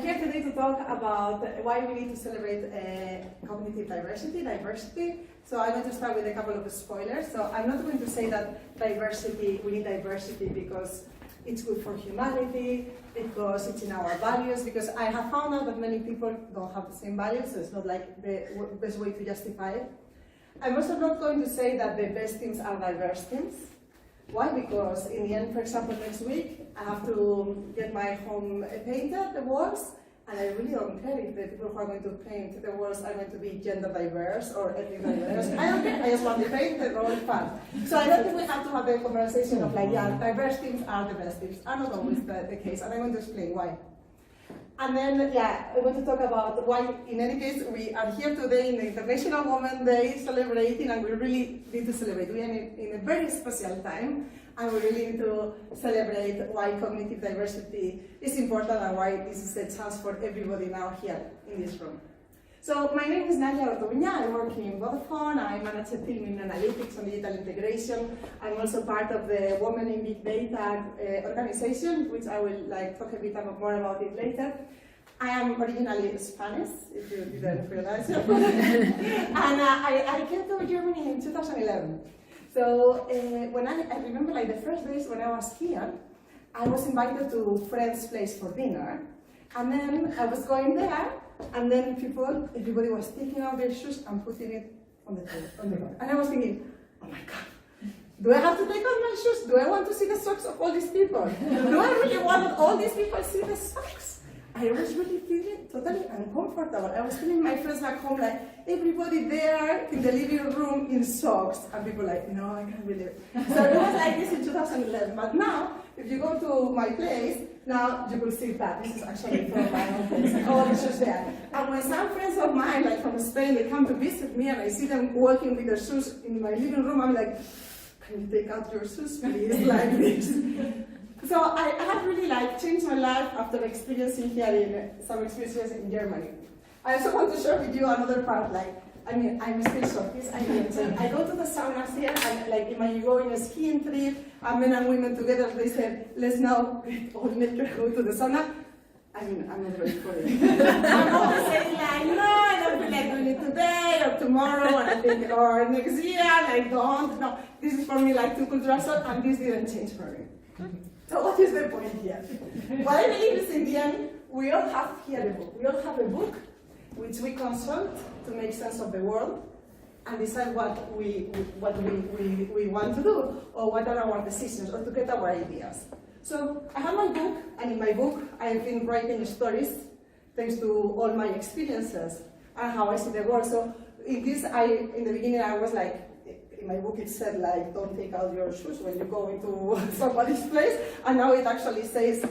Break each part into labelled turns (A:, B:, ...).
A: here today to talk about why we need to celebrate cognitive diversity. So I'm going to start with a couple of spoilers. So I'm not going to say that we need diversity because it's good for humanity, because it's in our values, because I have found out that many people don't have the same values, so it's not like the best way to justify it. I'm also not going to say that the best teams are diverse teams. Why? Because in the end, for example, next week, I have to get my home painted, the walls, and I really don't care if the people who are going to paint the walls are going to be gender diverse or ethnic diverse. I don't care, I just want to paint, they're all fun. So I don't think we have to have the conversation of like, yeah, diverse teams are the best teams. Are not always the case, and I'm going to explain why. And then, yeah, I want to talk about why, in any case, we are here today in the International Women's Day celebrating, and we really need to celebrate. We are in a very special time, and we really need to celebrate why cognitive diversity is important and why this is a chance for everybody now here in this room. So my name is Nadia Orduña. I work in Vodafone. I manage a team in analytics and digital integration. I'm also part of the Women in Big Data organization, which I will talk a bit more about it later. I am originally Spanish, if you didn't realize it. And I came to Germany in 2011. So when I remember the first days when I was here, I was invited to a friend's place for dinner. And then I was going there, and then everybody was taking out their shoes and putting it on the table. And I was thinking, oh my God, do I have to take out my shoes? Do I want to see the socks of all these people? Do I really want that all these people see the socks? I was really feeling totally uncomfortable. I was feeling my friends back home everybody there in the living room in socks. And people no, I can't believe it. So it was like this in 2011. But now, if you go to my place, now you will see that. This is actually from my own place. All the shoes there. And when some friends of mine, from Spain, they come to visit me and I see them walking with their shoes in my living room, I'm like, can you take out your shoes, please, like this? So I have really changed my life after experiencing here some experiences in Germany. I also want to share with you another part. I'm still shocked. I go to the saunas here, and when you go in a skiing trip, and men and women together, they said, let's now get all naked, go to the sauna. I'm not ready for it. I'm always saying no, I don't feel like doing it today or tomorrow, or next year, don't. No, this is for me too cultural, and this didn't change for me. So what is the point here? What I believe is in the end, we all have here a book. We all have a book which we consult to make sense of the world and decide what we want to do, or what are our decisions, or to get our ideas. So I have my book, and in my book I've been writing stories thanks to all my experiences and how I see the world. So in the beginning I was in my book it said don't take out your shoes when you go into somebody's place, and now it actually says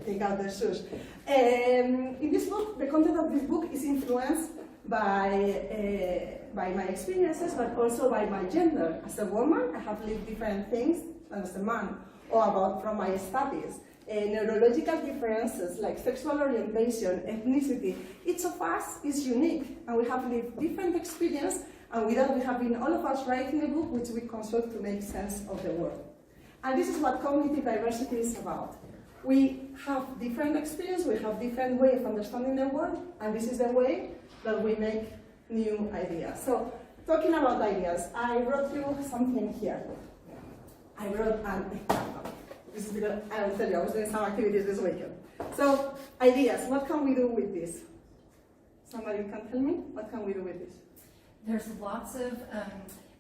A: take out the shoes. In this book, the content of this book is influenced by my experiences, but also by my gender. As a woman, I have lived different things than as a man, or from my studies. Neurological differences like sexual orientation, ethnicity, each of us is unique, and we have lived different experiences. And with that, we have been all of us writing a book which we consult to make sense of the world. And this is what cognitive diversity is about. We have different experience, we have different way of understanding the world, and this is the way that we make new ideas. So, talking about ideas, I wrote you something here. I wrote this is because I will tell you, I was doing some activities this weekend. So, ideas, what can we do with this? Somebody can tell me, what can we do with this?
B: There's lots of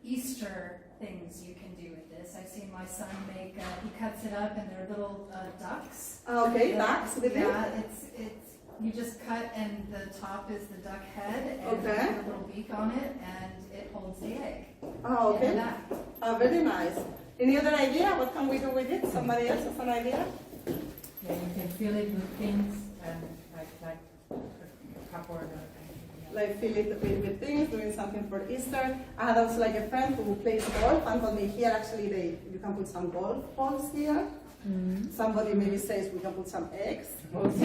B: Easter things you can do with this. I've seen my son make, he cuts it up and they're little ducks.
A: Okay, ducks.
B: Yeah, you just cut and the top is the duck head and
A: okay.
B: You put a little beak on it and it holds the egg.
A: Oh, okay. Very nice. Any other idea? What can we do with it? Somebody else has an idea?
C: Yeah, you can fill it with things like a cupboard or
A: fill it with things, doing something for Easter. I had also a friend who plays golf and told me here actually you can put some golf balls here. Mm-hmm. Somebody maybe says we can put some eggs also.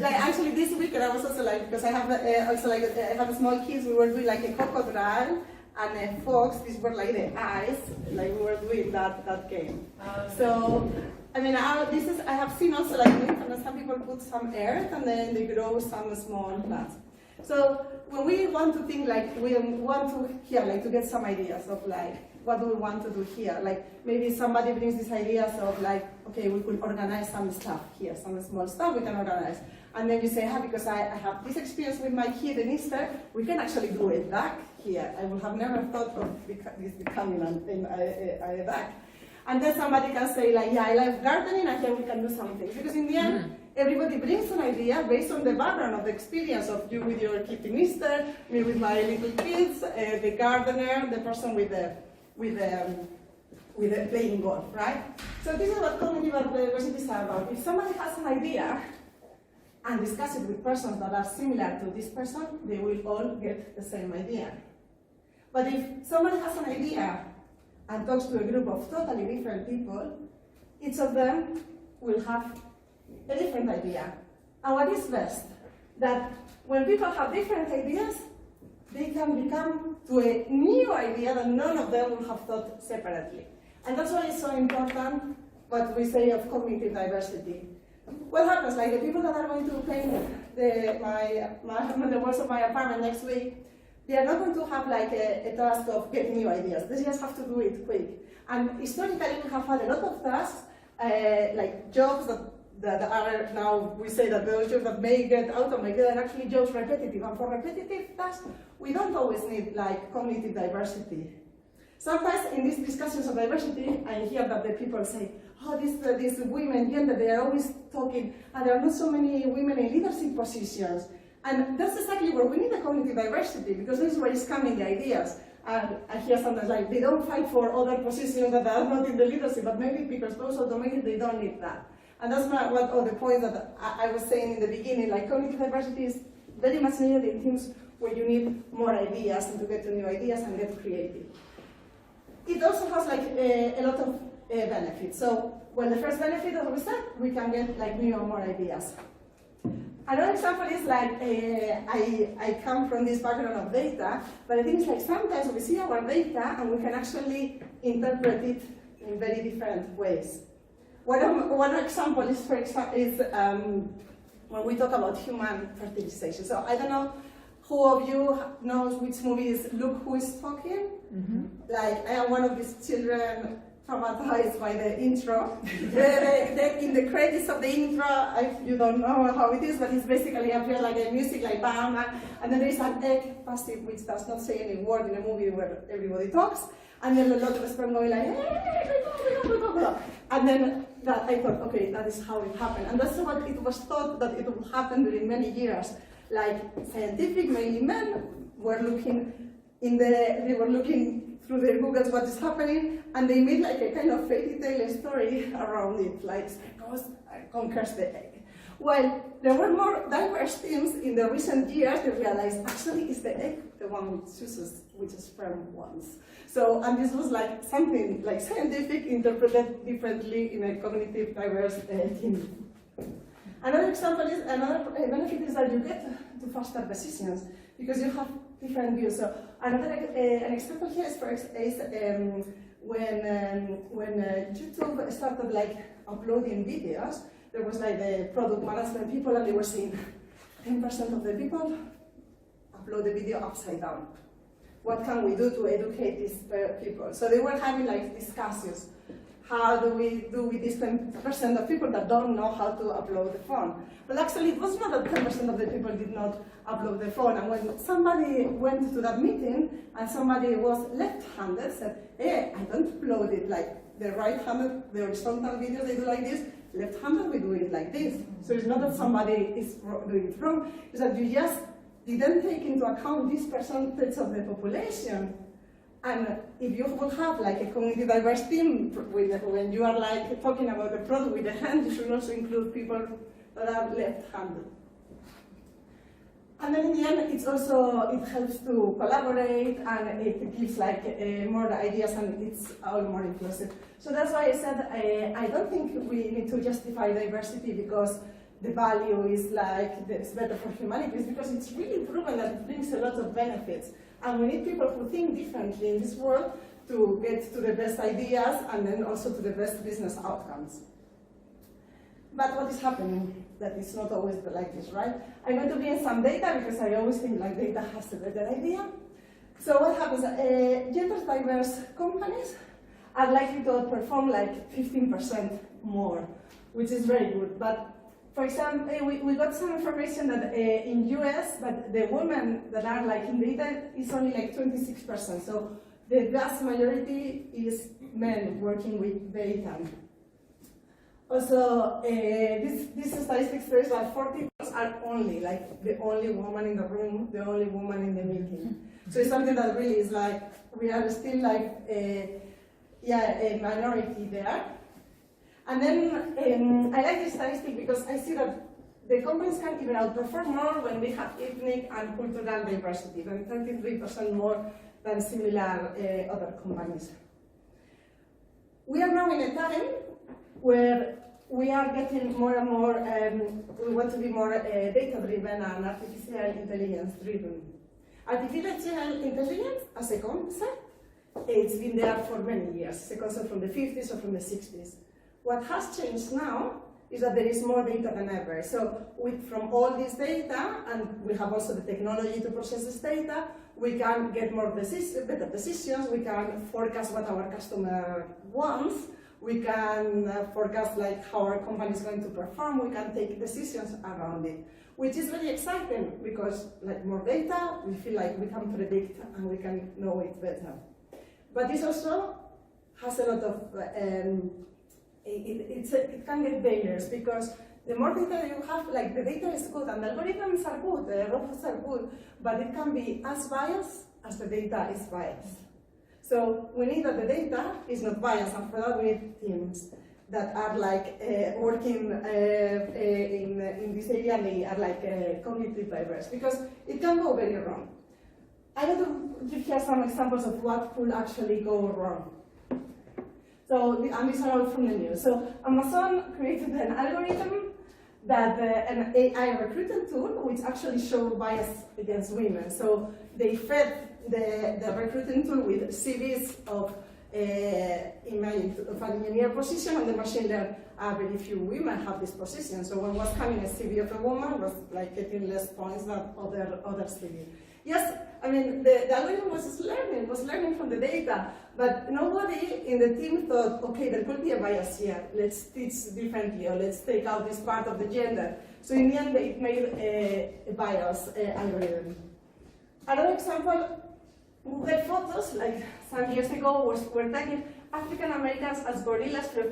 A: Actually this weekend I was also because I have I have small kids, we were doing a crocodile and a fox. These were the eyes, we were doing that game. So I mean, I have seen also like on the internet, some people put some earth and then they grow some small plants. So when we want to think like, we want to here, like to get some ideas of like, what do we want to do here? Like maybe somebody brings these ideas of like, okay, we could organize some stuff here, some small stuff we can organize. And then you say, because I have this experience with my kid in Easter, we can actually do a duck here. I would have never thought of this becoming a duck. And then somebody can say like, yeah, I love gardening, and here we can do some things. Because in the end, everybody brings an idea based on the background of the experience of you with your kid in Easter, me with my little kids, the gardener, the person with the playing golf, right? So this is what cognitive diversity is about. If somebody has an idea and discuss it with persons that are similar to this person, they will all get the same idea. But if somebody has an idea and talks to a group of totally different people, each of them will have a different idea. And what is best? That when people have different ideas, they can become to a new idea that none of them would have thought separately. And that's why it's so important what we say of cognitive diversity. What happens, like the people that are going to paint the walls of my apartment next week, they are not going to have like a task of getting new ideas. They just have to do it quick. And historically, we have had a lot of tasks, like jobs that are now, we say that those jobs that may get automated are actually jobs repetitive. And for repetitive tasks, we don't always need like cognitive diversity. Sometimes in these discussions of diversity, I hear that the people say, oh, these women, gender, they are always talking, and there are not so many women in leadership positions. And that's exactly where we need the cognitive diversity, because this is where it's coming, the ideas. And I hear sometimes like, they don't fight for other positions that are not in the leadership, but maybe because those automated, they don't need that. And that's what all the points that I was saying in the beginning, like cognitive diversity is very much needed in teams where you need more ideas and to get to new ideas and get creative. It also has like a lot of benefits. So, well, the first benefit, as we said, we can get like new and more ideas. Another example is like, I come from this background of data, but I think it's like sometimes we see our data and we can actually interpret it in very different ways. One example is, when we talk about human fertilization. So I don't know who of you knows which movie is Look Who Is Talking? Mm-hmm. Like, I am one of these children traumatized by the intro. In the credits of the intro, you don't know how it is, but it's basically appears like a music, like bam, and then there is an egg passive which does not say any word in a movie where everybody talks, and then a lot of sperm going like, hey, blah, blah, blah. And then that I thought, okay, that is how it happened. And that's what it was thought that it would happen during many years. Like scientific, mainly men, were looking through their Googles what is happening, and they made like a kind of fairy tale story around it, like goes conquers the egg. While there were more diverse teams in the recent years, they realized actually it's the egg the one which chooses which sperm wants. So, and this was like something like scientific interpreted differently in a cognitive diverse team. Another benefit is that you get to faster decisions because you have different views. So an example here is when YouTube started like uploading videos, there was like the product management people, and they were saying 10% of the people upload the video upside down. What can we do to educate these people? So they were having like discussions. How do we do with this 10% of people that don't know how to upload the phone? But actually, it was not that 10% of the people did not upload the phone. And when somebody went to that meeting and somebody was left-handed, said, hey, I don't upload it like the right-handed, the horizontal videos, they do like this. Left-handed, we do it like this. So it's not that somebody is doing it wrong. It's that you just didn't take into account this percentage of the population. And if you would have like a cognitive diverse team, when you are like talking about the product with the hand, you should also include people that are left-handed. And then in the end, it helps to collaborate, and it gives like more ideas, and it's all more inclusive. So that's why I said I don't think we need to justify diversity because the value is like it's better for humanity. It's because it's really proven that it brings a lot of benefits. And we need people who think differently in this world to get to the best ideas and then also to the best business outcomes. But what is happening? That is not always like this, right? I'm going to be in some data because I always think like data has a better idea. So what happens? Gender diverse companies are likely to outperform like 15% more, which is very good. But for example, we got some information that in US, that the women that are like in data is only like 26%. So the vast majority is men working with data. Also, this statistics says that 40 are only like the only woman in the room, the only woman in the meeting. So it's something that really is like we are still like a minority there. And then I like this statistic because I see that the companies can even outperform more when we have ethnic and cultural diversity, than 33% more than similar other companies. We are now in a time where we are getting more and more, we want to be more data-driven and artificial intelligence-driven. Artificial intelligence as a concept, it's been there for many years. It's a concept from the 50s or from the 60s. What has changed now is that there is more data than ever. So from all this data, and we have also the technology to process this data, we can get better decisions, we can forecast what our customer wants, we can forecast like how our company is going to perform, we can take decisions around it, which is very exciting because like more data, we feel like we can predict and we can know it better. But this also has a lot of, it can get dangerous because the more data you have, like the data is good and the algorithms are good, the robots are good, but it can be as biased as the data is biased. So we need that the data is not biased, and for that we need teams that are like working in this area, and they are like cognitive diverse, because it can go very wrong. I want to give here some examples of what could actually go wrong. So, and these are all from the news. So Amazon created an algorithm that an AI recruiting tool, which actually showed bias against women. So they fed the recruiting tool with CVs of an engineer position, and the machine learned very few women have this position. So when was coming a CV of a woman was like getting less points than other CV. Yes, I mean the algorithm was learning from the data, but nobody in the team thought, okay, there could be a bias here. Let's teach differently, or let's take out this part of the gender. So in the end, it made a bias algorithm. Another example. Google Photos, like some years ago, were tagging African Americans as gorillas for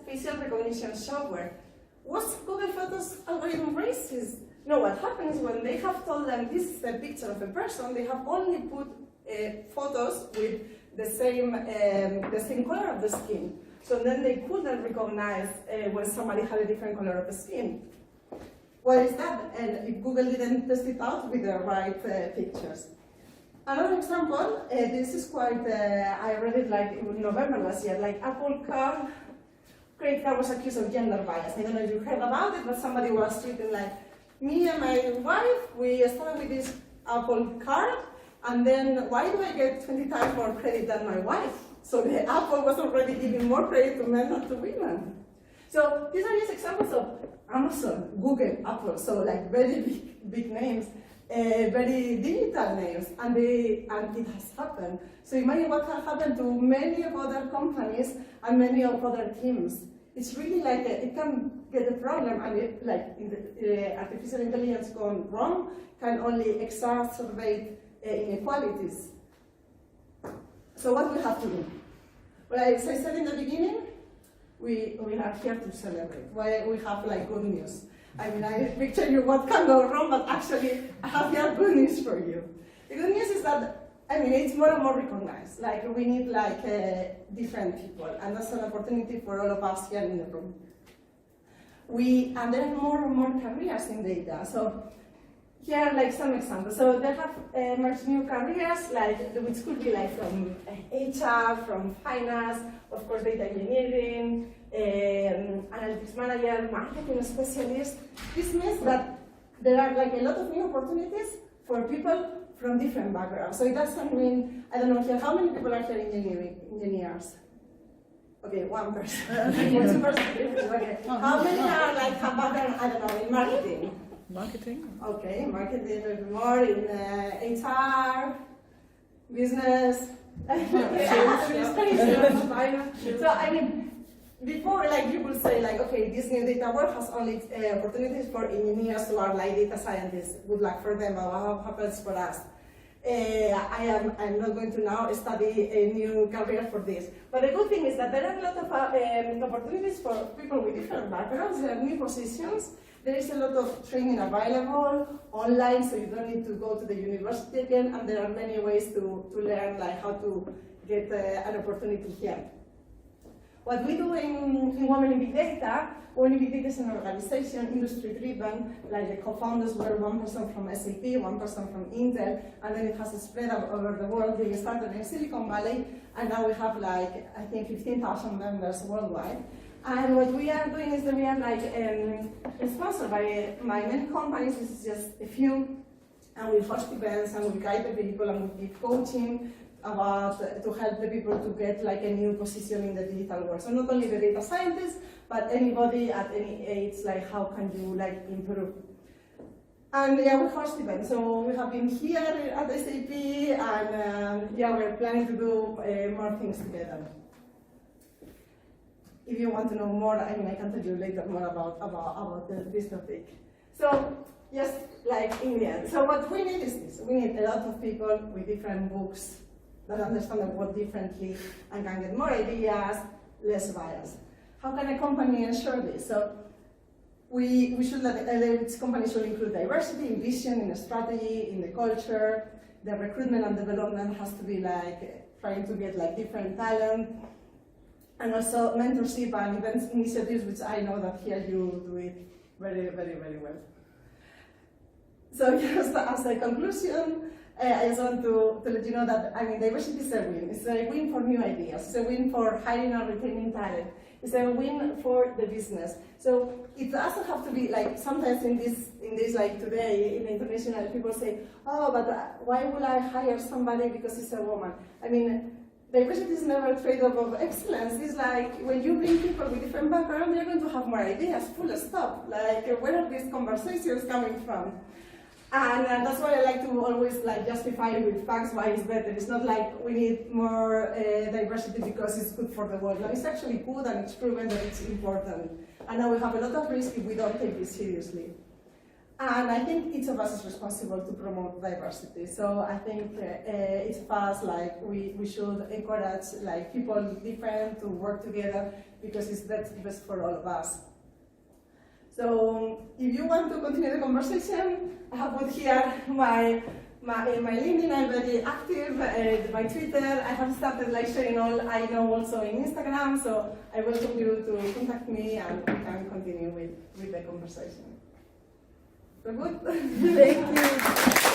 A: facial recognition software. Was Google Photos algorithm racist? No, what happens when they have told them this is a picture of a person, they have only put photos with the same color of the skin. So then they couldn't recognize when somebody had a different color of the skin. Why is that? And if Google didn't test it out with the right pictures. Another example, this is quite, I read it like in November last year, like Apple credit card was accused of gender bias. I don't know if you heard about it, but somebody was tweeting like, me and my wife, we started with this Apple card, and then why do I get 20 times more credit than my wife? So the Apple was already giving more credit to men than to women. So these are just examples of Amazon, Google, Apple, so like very big names. Very digital names, and it has happened. So imagine what can happen to many of other companies and many of other teams. It's really like it can get a problem, and it, like in the artificial intelligence gone wrong can only exacerbate inequalities. So what we have to do? Well, as I said in the beginning, we are here to celebrate. Why we have like good news. I mean, I picture you what can go wrong, but actually, I have here good news for you. The good news is that, I mean, it's more and more recognized. Like, we need, like, different people, and that's an opportunity for all of us here in the room. And there are more and more careers in data. So, here are, like, some examples. So, they have emerged new careers, like, which could be, like, from HR, from finance, of course, data engineering, analytics manager, marketing specialist. This means that there are like a lot of new opportunities for people from different backgrounds. So it doesn't mean, I don't know here, how many people are here engineers? Okay, one person. Two person. Okay. How many are like have background, I don't know, in marketing?
D: Marketing?
A: Okay, marketing a bit more in HR, business. So I mean, before like you would say like, okay, this new data world has only opportunities for engineers who are like data scientists. Good luck for them. But what happens for us? I'm not going to now study a new career for this. But the good thing is that there are a lot of opportunities for people with different backgrounds. There are new positions. There is a lot of training available online, so you don't need to go to the university again, and there are many ways to learn like how to get an opportunity here. What we do in Women in Big Data, Women in Big Data is an organization, industry-driven, like the co-founders were one person from SAP, one person from Intel, and then it has spread over the world. They started in Silicon Valley, and now we have like, I think 15,000 members worldwide. And what we are doing is that we are like sponsored by many companies. This is just a few, and we host events and we guide the people and we give coaching about to help the people to get like a new position in the digital world. So not only the data scientists, but anybody at any age. Like how can you like improve? And yeah, we host events. So we have been here at SAP, and yeah, we're planning to do more things together. If you want to know more, I mean, I can tell you later more about this topic. So, just like in the end. So what we need is this. We need a lot of people with different books that understand the world differently and can get more ideas, less bias. How can a company ensure this? So we should let each company should include diversity in vision, in the strategy, in the culture. The recruitment and development has to be like trying to get like different talent. And also mentorship and events initiatives, which I know that here you do it very, very, very well. So just as a conclusion, I just want to let you know that, I mean, diversity is a win. It's a win for new ideas. It's a win for hiring and retaining talent. It's a win for the business. So it doesn't have to be like, sometimes in this like today, in international, people say, oh, but why will I hire somebody because he's a woman? I mean, diversity is never a trade-off of excellence. It's like when you bring people with different backgrounds, they're going to have more ideas, full stop. Like, where are these conversations coming from? And that's why I like to always like justify with facts why it's better. It's not like we need more diversity because it's good for the world. No, it's actually good and it's proven that it's important. And now we have a lot of risk if we don't take this seriously. And I think each of us is responsible to promote diversity. So I think it's fast, like we should encourage like people different to work together because it's best for all of us. So if you want to continue the conversation, I have put here my LinkedIn. I'm very active, my Twitter. I have started like sharing all I know also in Instagram. So I welcome you to contact me and we can continue with the conversation. So good. Thank you.